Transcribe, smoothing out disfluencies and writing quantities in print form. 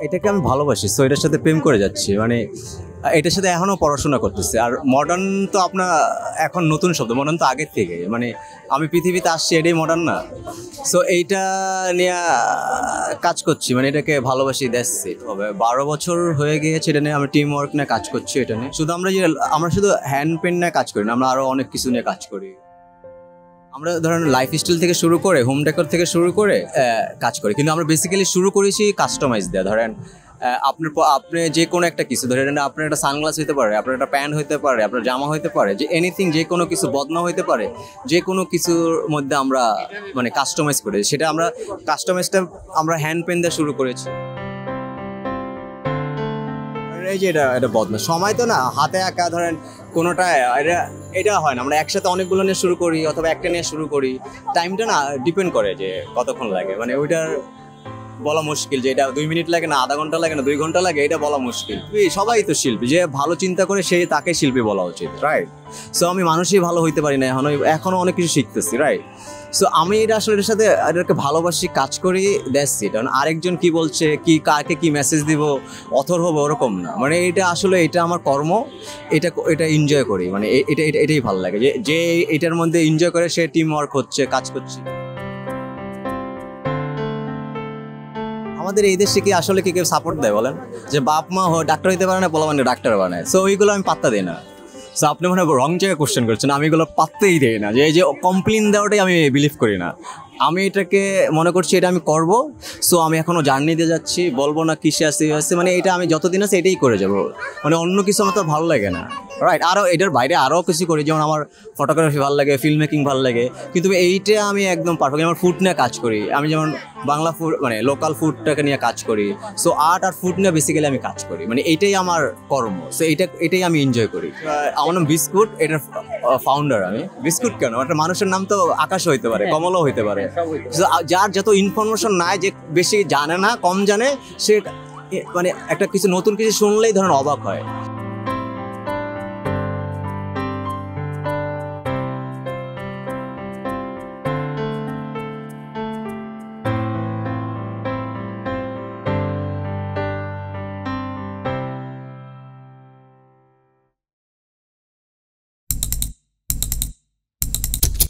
এটাকে আমি ভালোবাসি, সো এটার সাথে প্রেম করে যাচ্ছি। মানে এটার সাথে এখনও পড়াশোনা করতেছে। আর মডার্ন তো আপনার এখন নতুন শব্দ, মডার্ন তো আগের থেকে, মানে আমি পৃথিবীতে আসছি এটাই মডার্ন না। সো এইটা নিয়ে কাজ করছি, মানে এটাকে ভালোবাসি। দেখছি হবে 12 বছর হয়ে গিয়েছে এটা নিয়ে। আমরা টিম ওয়ার্ক নিয়ে কাজ করছি। এটা নিয়ে আমরা শুধু হ্যান্ড পেন নিয়ে কাজ করি না, আমরা আরও অনেক কিছু নিয়ে কাজ করি। আমরা ধরেন লাইফ স্টাইল থেকে শুরু করে হোম ডেকোর থেকে শুরু করে কাজ করি, কিন্তু আমরা বেসিক্যালি শুরু করেছি কাস্টমাইজ দেওয়া। ধরেন আপনি যে কোনো একটা কিছু ধরেন, আপনার একটা সানগ্লাস হতে পারে, আপনার একটা প্যান্ট হতে পারে, আপনার জামা হতে পারে, যে এনিথিং, যে কোনো কিছু বদনা হতে পারে, যে কোনো কিছুর মধ্যে আমরা মানে কাস্টমাইজ করি। সেটা আমরা কাস্টমাইজটা আমরা হ্যান্ড পেন দিয়ে শুরু করেছি। এই যে এটা বদনা সময় তো না, হাতে একা ধরেন কোনোটা এটা হয় না। আমরা একসাথে অনেকগুলো নিয়ে শুরু করি অথবা একটা নিয়ে শুরু করি। টাইমটা না ডিপেন্ড করে যে কতক্ষণ লাগে, মানে ওইটার বলা মুশকিল যে এটা 2 মিনিট লাগে না, আধা ঘন্টা লাগে না, 2 ঘন্টা লাগে, এটা বলা মুশকিল। সবাই তো শিল্পী, যে ভালো চিন্তা করে সে তাকে শিল্পী বলা উচিত, রাইট? সো আমি মানুষই ভালো হইতে পারি না, এখনো অনেক কিছু শিখতেছি, রাইট? সো আমি এটা আসলে এটার সাথে এটাকে ভালোবাসি, কাজ করি, দ্যাটস ইট। কারণ আরেকজন কি বলছে, কি কাকে কি মেসেজ দিব, অথর হবে, ওরকম না। মানে এটা আসলে এটা আমার কর্ম, এটা এনজয় করি। মানে এটাই ভালো লাগে যে এটার মধ্যে এনজয় করে, সে টিম ওয়ার্ক হচ্ছে, কাজ করছে। আমাদের এই দেশে কি আসলে কি কেউ সাপোর্ট দেয় বলেন? যে বাপ মা ডাক্তার হইতে পারে না, বলা মানে ডাক্তার বানায়। সো ওইগুলো আমি পাত্তা দিই না। সো আপনি মনে হয় রং জায়গায় কোশ্চেন করছেন। আমি এগুলো পাত্তাই দিই না, যে কমপ্লেন দেওয়াটাই আমি বিলিভ করি না। আমি এটাকে মনে করছি এটা আমি করব। সো আমি এখনও জার্নি দিয়ে যাচ্ছি, বলবো না কিসে আছে, মানে এটা আমি যতদিন আছে এটাই করে যাব। মানে অন্য কিছু আমার তো ভালো লাগে না, রাইট? আরও এটার বাইরে আরও কিছু করি, যেমন আমার ফটোগ্রাফি ভালো লাগে, ফিল্ম মেকিং ভালো লাগে, কিন্তু এইটা আমি একদম পারফেক্ট। আমার ফুড নিয়ে কাজ করি, আমি যেমন বাংলা ফুড মানে লোকাল ফুডটাকে নিয়ে কাজ করি। সো আর্ট আর ফুড নিয়ে বেসিক্যালি আমি কাজ করি, মানে এইটাই আমার কর্ম। সো এটাই আমি এনজয় করি। আমার নাম বিস্কুট, এটার ফাউন্ডার আমি। বিস্কুট কেন? একটা মানুষের নাম তো আকাশও হইতে পারে, কমলও হইতে পারে। যার যত ইনফরমেশন নাই, যে বেশি জানে না, কম জানে, সে মানে একটা কিছু নতুন কিছু শুনলেই ধরেন অবাক হয়।